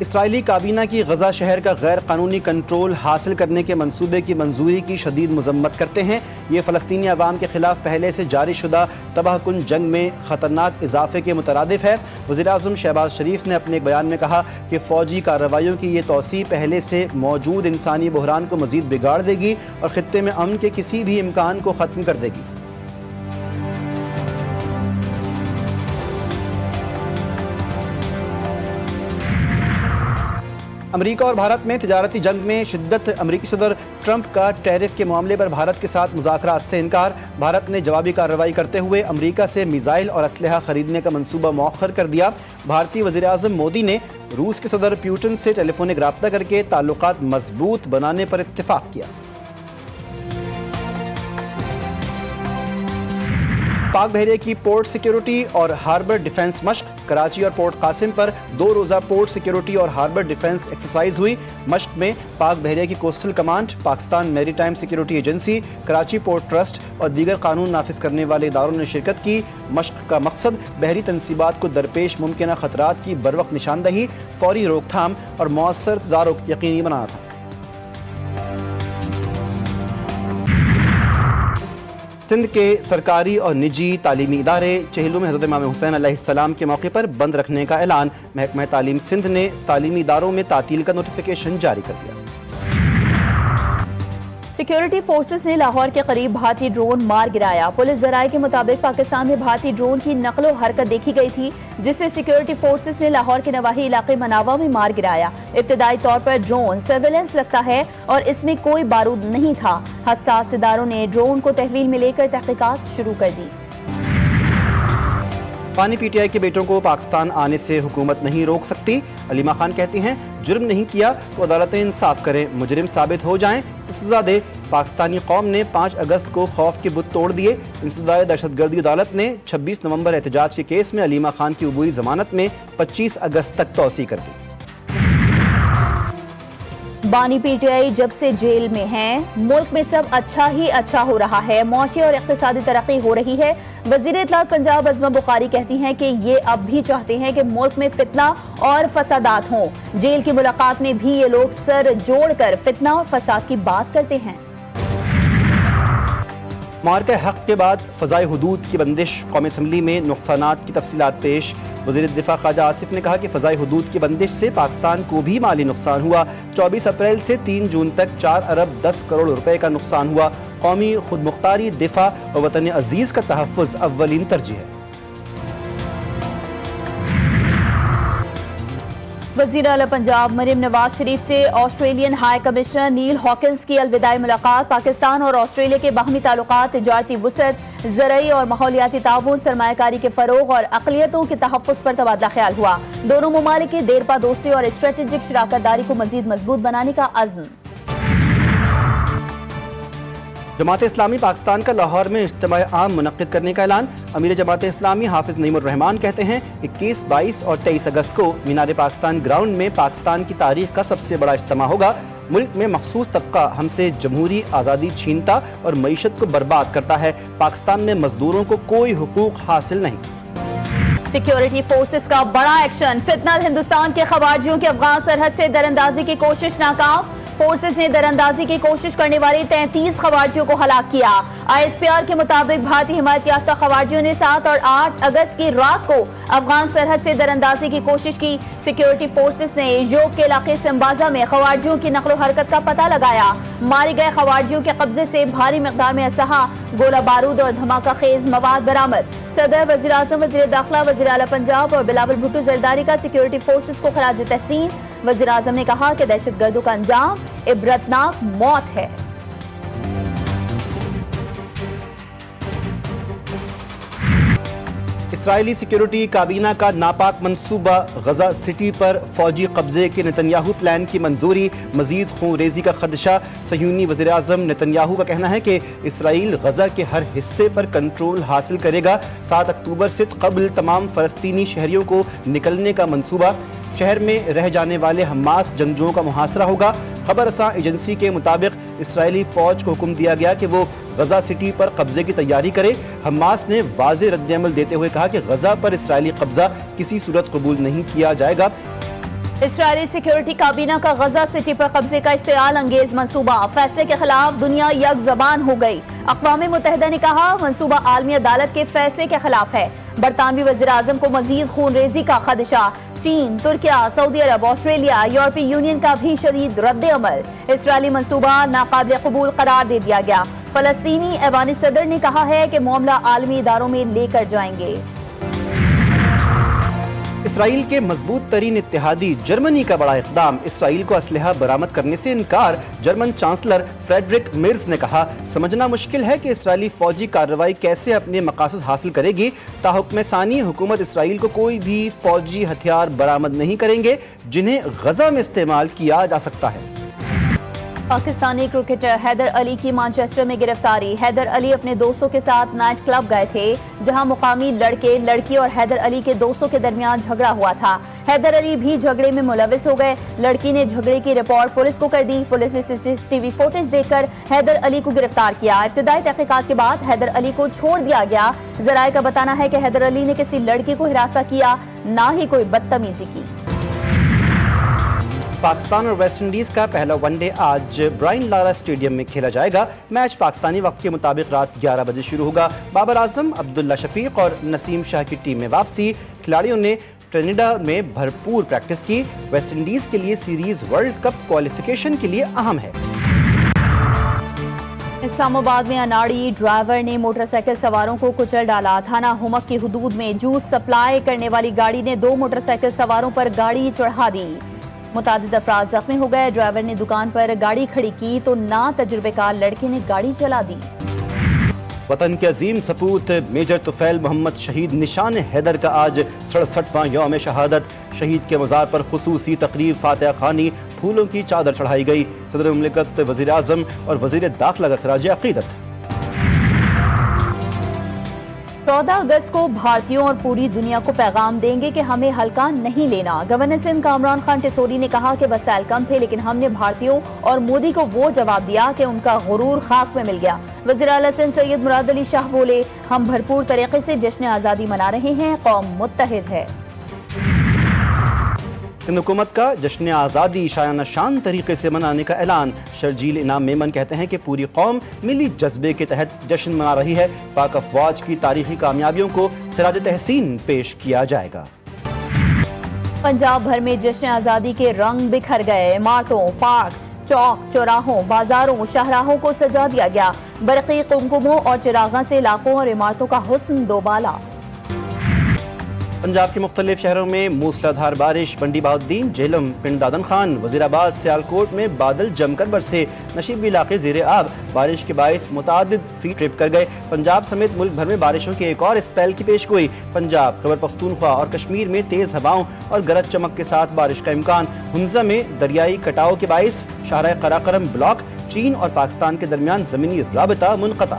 اسرائیلی کابینہ کی غزہ شہر کا غیر قانونی کنٹرول حاصل کرنے کے منصوبے کی منظوری کی شدید مذمت کرتے ہیں۔ یہ فلسطینی عوام کے خلاف پہلے سے جاری شدہ تباہ کن جنگ میں خطرناک اضافے کے مترادف ہے۔ وزیراعظم شہباز شریف نے اپنے ایک بیان میں کہا کہ فوجی کارروائیوں کی یہ توسیع پہلے سے موجود انسانی بحران کو مزید بگاڑ دے گی اور خطے میں امن کے کسی بھی امکان کو ختم کر دے گی۔ امریکہ اور بھارت میں تجارتی جنگ میں شدت۔ امریکی صدر ٹرمپ کا ٹیرف کے معاملے پر بھارت کے ساتھ مذاکرات سے انکار۔ بھارت نے جوابی کارروائی کرتے ہوئے امریکہ سے میزائل اور اسلحہ خریدنے کا منصوبہ مؤخر کر دیا۔ بھارتی وزیراعظم مودی نے روس کے صدر پیوٹن سے ٹیلی فونک رابطہ کر کے تعلقات مضبوط بنانے پر اتفاق کیا۔ پاک بحریہ کی پورٹ سیکیورٹی اور ہاربر ڈیفنس مشق۔ کراچی اور پورٹ قاسم پر 2 روزہ پورٹ سیکیورٹی اور ہاربر ڈیفنس ایکسرسائز ہوئی۔ مشق میں پاک بحریہ کی کوسٹل کمانڈ، پاکستان میری time security agency, Karachi port trust اور دیگر قانون نافذ کرنے والے اداروں نے شرکت کی۔ مشق کا مقصد بحری تنصیبات کو درپیش ممکنہ خطرات کی بروقت نشاندہی، فوری روک تھام اور مؤثر تدارک یقینی بنانا تھا۔ سندھ کے سرکاری اور نجی تعلیمی ادارے چہلم میں حضرت امام حسین علیہ السلام کے موقع پر بند رکھنے کا اعلان۔ محکمہ تعلیم سندھ نے تعلیمی اداروں میں تعطیل کا نوٹیفیکیشن جاری کر دیا۔ سیکیورٹی فورسز نے لاہور کے قریب بھارتی ڈرون مار گرایا۔ پولیس ذرائع کے مطابق پاکستان میں بھارتی ڈرون کی نقل و حرکت دیکھی گئی تھی، جس سے سیکیورٹی فورسز نے لاہور کے نواحی علاقے مناوا میں مار گرایا۔ ابتدائی طور پر ڈرون سرویلنس لگتا ہے اور اس میں کوئی بارود نہیں تھا۔ حساس اداروں نے ڈرون کو تحویل میں لے کر تحقیقات شروع کر دی۔ پانی پی ٹی آئی کے بیٹوں کو پاکستان آنے سے حکومت نہیں روک سکتی۔ علیمہ خان کہتی ہیں جرم نہیں کیا تو عدالتیں انصاف کریں، مجرم ثابت ہو جائیں تو سزا دے۔ پاکستانی قوم نے 5 اگست کو خوف کے بت توڑ دیے۔ انسداد دہشت گردی عدالت نے 26 نومبر احتجاج کے کیس میں علیمہ خان کی عبوری ضمانت میں 25 اگست تک توسیع کر دی۔ بانی پی ٹی آئی جب سے جیل میں ہیں، ملک میں سب اچھا ہی اچھا ہو رہا ہے، معاشی اور اقتصادی ترقی ہو رہی ہے۔ وزیر اطلاعات پنجاب عظمہ بخاری کہتی ہیں کہ یہ اب بھی چاہتے ہیں کہ ملک میں فتنہ اور فسادات ہوں۔ جیل کی ملاقات میں بھی یہ لوگ سر جوڑ کر فتنہ اور فساد کی بات کرتے ہیں۔ معرکہ حق کے بعد فضائے حدود کی بندش، قومی اسمبلی میں نقصانات کی تفصیلات پیش۔ وزیر دفاع خواجہ آصف نے کہا کہ فضائے حدود کی بندش سے پاکستان کو بھی مالی نقصان ہوا۔ 24 اپریل سے 3 جون تک 4 ارب 10 کروڑ روپے کا نقصان ہوا۔ قومی خود مختاری، دفاع اور وطن عزیز کا تحفظ اولین ترجیح ہے۔ وزیر اعلیٰ پنجاب مریم نواز شریف سے آسٹریلین ہائی کمشنر نیل ہاکنز کی الوداعی ملاقات۔ پاکستان اور آسٹریلیا کے باہمی تعلقات، تجارتی وسعت، زرعی اور ماحولیاتی تعاون، سرمایہ کاری کے فروغ اور اقلیتوں کے تحفظ پر تبادلہ خیال ہوا۔ دونوں ممالک کی دیرپا دوستی اور اسٹریٹجک شراکت داری کو مزید مضبوط بنانے کا عزم۔ جماعت اسلامی پاکستان کا لاہور میں اجتماع عام منعقد کرنے کا اعلان۔ امیر جماعت اسلامی حافظ نعیم الرحمان کہتے ہیں 21، 22 اور 23 اگست کو مینار پاکستان گراؤنڈ میں پاکستان کی تاریخ کا سب سے بڑا اجتماع ہوگا۔ ملک میں مخصوص طبقہ ہم سے جمہوری آزادی چھینتا اور معیشت کو برباد کرتا ہے۔ پاکستان میں مزدوروں کو کوئی حقوق حاصل نہیں۔ سیکیورٹی فورسز کا بڑا ایکشن، فتنہ ہندوستان کے خواریوں کی افغان سرحد سے دراندازی کی کوشش ناکام۔ فورسز نے دراندازی کی کوشش کرنے والی 33 خواریوں کو ہلاک کیا۔ آئی ایس پی آر کے مطابق بھارتی حمایت یافتہ خواریوں نے 7 اور 8 اگست کی رات کو افغان سرحد سے دراندازی کی کوشش کی۔ سیکیورٹی فورسز نے یوگ کے علاقے سمبازا میں خواریوں کی نقل و حرکت کا پتہ لگایا۔ مارے گئے خواریوں کے قبضے سے بھاری مقدار میں اسلحہ، گولہ بارود اور دھماکہ خیز مواد برآمد۔ صدر، وزیر اعظم، وزیر داخلہ، وزیر اعلیٰ پنجاب اور بلاول بھٹو زرداری کا سیکیورٹی فورسز کو خراج تحسین۔ وزیر اعظم نے کہا کہ دہشت گردوں کا انجام عبرتناک موت ہے۔ اسرائیلی سیکیورٹی کابینہ کا ناپاک منصوبہ، غزہ سٹی پر فوجی قبضے کے نتنیاہو پلان کی منظوری، مزید خون ریزی کا خدشہ۔ صہیونی وزیر اعظم نتنیاہو کا کہنا ہے کہ اسرائیل غزہ کے ہر حصے پر کنٹرول حاصل کرے گا۔ 7 اکتوبر سے قبل تمام فلسطینی شہریوں کو نکلنے کا منصوبہ۔ شہر میں رہ جانے والے حماس جنگجوؤں کا محاصرہ ہوگا۔ خبر رساں ایجنسی کے مطابق اسرائیلی فوج کو حکم دیا گیا کہ وہ غزہ سٹی پر قبضے کی تیاری کرے۔ حماس نے واضح رد عمل دیتے ہوئے کہا کہ غزہ پر اسرائیلی قبضہ کسی صورت قبول نہیں کیا جائے گا۔ اسرائیلی سیکیورٹی کابینہ کا غزہ سٹی پر قبضے کا اشتعال انگیز منصوبہ، فیصلے کے خلاف دنیا یک زبان ہو گئی۔ اقوام متحدہ نے کہا منصوبہ عالمی عدالت کے فیصلے کے خلاف ہے۔ برطانوی وزیر اعظم کو مزید خون ریزی کا خدشہ، چین، ترکیہ، سعودی عرب، آسٹریلیا، یورپی یونین کا بھی شدید رد عمل۔ اسرائیلی منصوبہ ناقابل قبول قرار دے دیا گیا۔ فلسطینی ایوانی صدر نے کہا ہے کہ معاملہ عالمی اداروں میں لے کر جائیں گے۔ اسرائیل کے مضبوط ترین اتحادی جرمنی کا بڑا اقدام، اسرائیل کو اسلحہ برآمد کرنے سے انکار۔ جرمن چانسلر فریڈرک مرز نے کہا سمجھنا مشکل ہے کہ اسرائیلی فوجی کارروائی کیسے اپنے مقاصد حاصل کرے گی۔ تاحکم ثانی حکومت اسرائیل کو کوئی بھی فوجی ہتھیار برآمد نہیں کریں گے جنہیں غزہ میں استعمال کیا جا سکتا ہے۔ پاکستانی کرکٹر حیدر علی کی مانچسٹر میں گرفتاری۔ حیدر علی اپنے دوستوں کے ساتھ نائٹ کلب گئے تھے جہاں مقامی لڑکے، لڑکی اور حیدر علی کے دوستوں کے درمیان جھگڑا ہوا تھا۔ حیدر علی بھی جھگڑے میں ملوث ہو گئے۔ لڑکی نے جھگڑے کی رپورٹ پولیس کو کر دی۔ پولیس نے CCTV فوٹیج دیکھ کر حیدر علی کو گرفتار کیا۔ ابتدائی تحقیقات کے بعد حیدر علی کو چھوڑ دیا گیا۔ ذرائع کا بتانا ہے کہ حیدر علی نے کسی لڑکی کو ہراساں کیا، نہ ہی کوئی بدتمیزی کی۔ پاکستان اور ویسٹ انڈیز کا پہلا ون ڈے آج برائن لارا اسٹیڈیم میں کھیلا جائے گا۔ میچ پاکستانی وقت کے مطابق رات 11 بجے شروع ہوگا۔ بابر اعظم، عبداللہ شفیق اور نسیم شاہ کی ٹیم میں واپسی۔ کھلاڑیوں نے ٹرینیڈا میں بھرپور پریکٹس کی۔ ویسٹ انڈیز کے لیے سیریز ورلڈ کپ کوالیفیکیشن کے لیے اہم ہے۔ اسلام آباد میں اناڑی ڈرائیور نے موٹر سائیکل سواروں کو کچل ڈالا۔ تھانہ ہومک کی حدود میں جوس سپلائی کرنے والی گاڑی نے 2 موٹر سائیکل سواروں پر گاڑی چڑھا دی۔ متعدد افراد زخمی ہو گئے۔ ڈرائیور نے دکان پر گاڑی کھڑی کی تو نا تجربے کار لڑکے نے گاڑی چلا دی۔ وطن کے عظیم سپوت میجر طفیل محمد شہید نشان حیدر کا آج 67واں یوم شہادت۔ شہید کے مزار پر خصوصی تقریب، فاتحہ خوانی، پھولوں کی چادر چڑھائی گئی۔ صدر مملکت، وزیر اعظم اور وزیر داخلہ کا خراج عقیدت۔ 14 اگست کو بھارتیوں اور پوری دنیا کو پیغام دیں گے کہ ہمیں ہلکا نہیں لینا۔ گورنر سندھ کامران خان ٹیسوری نے کہا کہ وسائل کم تھے لیکن ہم نے بھارتیوں اور مودی کو وہ جواب دیا کہ ان کا غرور خاک میں مل گیا۔ وزیر اعلیٰ سندھ سید مراد علی شاہ بولے ہم بھرپور طریقے سے جشن آزادی منا رہے ہیں، قوم متحد ہے۔ سندھ حکومت کا جشن آزادی شایانہ شان طریقے سے منانے کا اعلان۔ شرجیل انعام میمن کہتے ہیں کہ پوری قوم ملی جذبے کے تحت جشن منا رہی ہے۔ پاک افواج کی تاریخی کامیابیوں کو خراج تحسین پیش کیا جائے گا۔ پنجاب بھر میں جشن آزادی کے رنگ بکھر گئے۔ عمارتوں، پارکس، چوک، چوراہوں، بازاروں، شاہراہوں کو سجا دیا گیا۔ برقی قمقموں اور چراغاں سے علاقوں اور عمارتوں کا حسن دوبالا۔ پنجاب کے مختلف شہروں میں موسلادھار بارش۔ بنڈی بہاؤالدین، جہلم، پنڈ دادن خان، وزیر آباد، سیالکوٹ میں بادل جم کر برسے۔ نشیبی علاقے زیر آب۔ بارش کے باعث متعدد فیٹ ٹرپ کر گئے۔ پنجاب سمیت ملک بھر میں بارشوں کے ایک اور اسپیل کی پیش گوئی۔ پنجاب، خیبر پختونخوا اور کشمیر میں تیز ہوائوں اور گرج چمک کے ساتھ بارش کا امکان۔ ہنزا میں دریائی کٹاؤ کے باعث شاہراہ قراقرم بلاک، چین اور پاکستان کے درمیان زمینی رابطہ منقطع۔